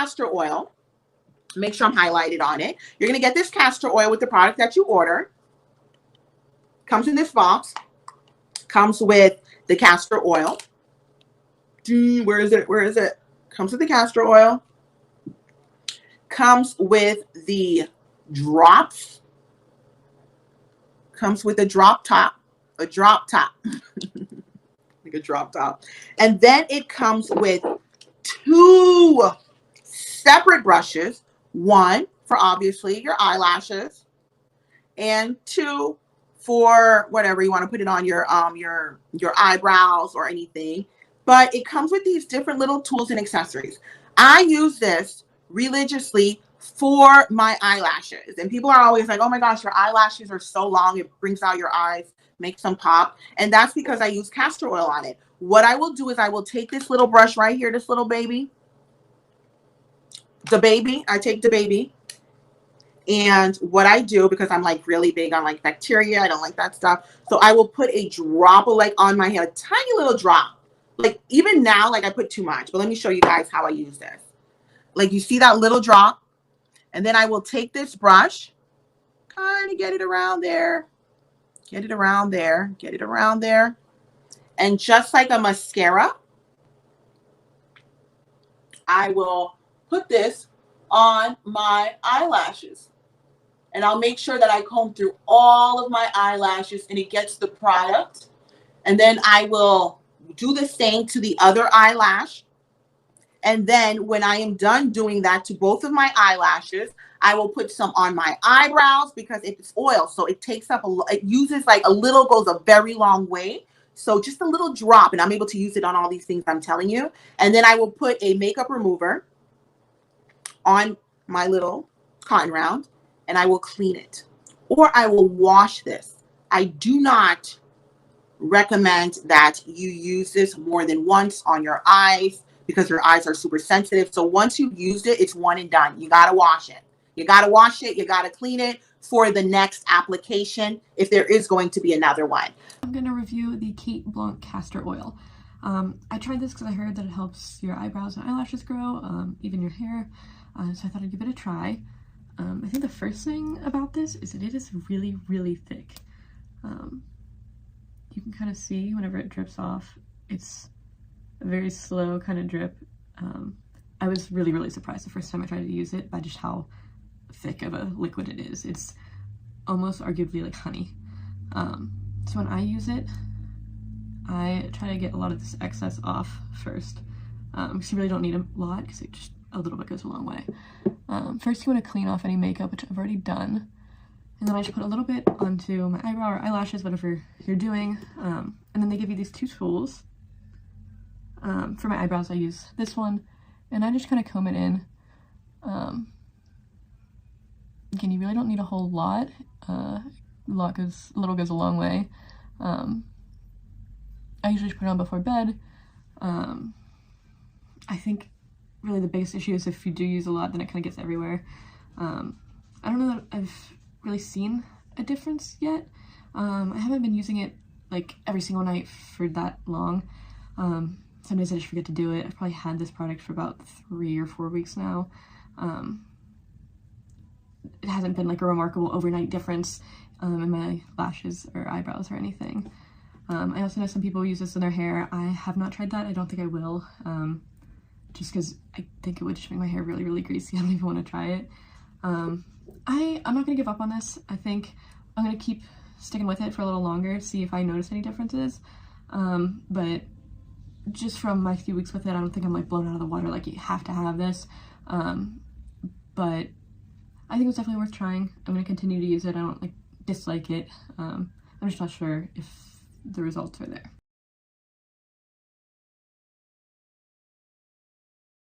castor oil. Make sure I'm highlighted on it. You're going to get this castor oil with the product that you order. Comes in this box. Comes with the castor oil. Where is it? Where is it? Comes with the castor oil. Comes with the drops. Comes with a drop top. A drop top. Like a drop top. And then it comes with 2 separate brushes. 1 for obviously your eyelashes, and 2 for whatever you want to put it on your eyebrows or anything. But it comes with these different little tools and accessories. I use this religiously for my eyelashes, and people are always like, oh my gosh, your eyelashes are so long, it brings out your eyes, makes them pop. And that's because I use castor oil on it. What I will do is I will take this little brush right here, this little baby, I take the baby, and what I do, because I'm like really big on like bacteria, I don't like that stuff, so I will put a drop of like on my hair, a tiny little drop. Like even now, like I put too much, but let me show you guys how I use this. Like you see that little drop, and then I will take this brush, kind of get it around there, get it around there, get it around there, and just like a mascara, I will put this on my eyelashes, and I'll make sure that I comb through all of my eyelashes and it gets the product. And then I will do the same to the other eyelash. And then when I am done doing that to both of my eyelashes, I will put some on my eyebrows because it's oil. So it takes up it uses like a little, goes a very long way. So just a little drop, and I'm able to use it on all these things I'm telling you. And then I will put a makeup remover on my little cotton round, and I will clean it, or I will wash this. I do not recommend that you use this more than once on your eyes because your eyes are super sensitive. So once you've used it, it's one and done. You got to wash it. You got to wash it. You got to clean it for the next application if there is going to be another one. I'm going to review the Blanc Castor oil. I tried this because I heard that it helps your eyebrows and eyelashes grow, even your hair. So I thought I'd give it a try. I think the first thing about this is that it is really, really thick. You can kind of see whenever it drips off, it's a very slow kind of drip. I was really, really surprised the first time I tried to use it by just how thick of a liquid it is. It's almost arguably like honey. So when I use it, I try to get a lot of this excess off first, because you really don't need a lot, because it just a little bit goes a long way. First you want to clean off any makeup, which I've already done, and then I just put a little bit onto my eyebrow or eyelashes, whatever you're doing, and then they give you these 2 tools. For my eyebrows I use this one, and I just kind of comb it in. Again, you really don't need a whole lot. A little goes a long way. I usually just put it on before bed. I think really the biggest issue is if you do use a lot, then it kind of gets everywhere. I don't know that I've really seen a difference yet. I haven't been using it like every single night for that long. Some days I just forget to do it. I've probably had this product for about 3 or 4 weeks now. It hasn't been like a remarkable overnight difference in my lashes or eyebrows or anything. I also know some people use this in their hair. I have not tried that. I don't think I will, just because I think it would just make my hair really, really greasy. I don't even want to try it. I'm not going to give up on this. I think I'm going to keep sticking with it for a little longer, see if I notice any differences. But just from my few weeks with it, I don't think I'm like blown out of the water like you have to have this. But I think it's definitely worth trying. I'm going to continue to use it. I don't like dislike it. I'm just not sure if the results are there.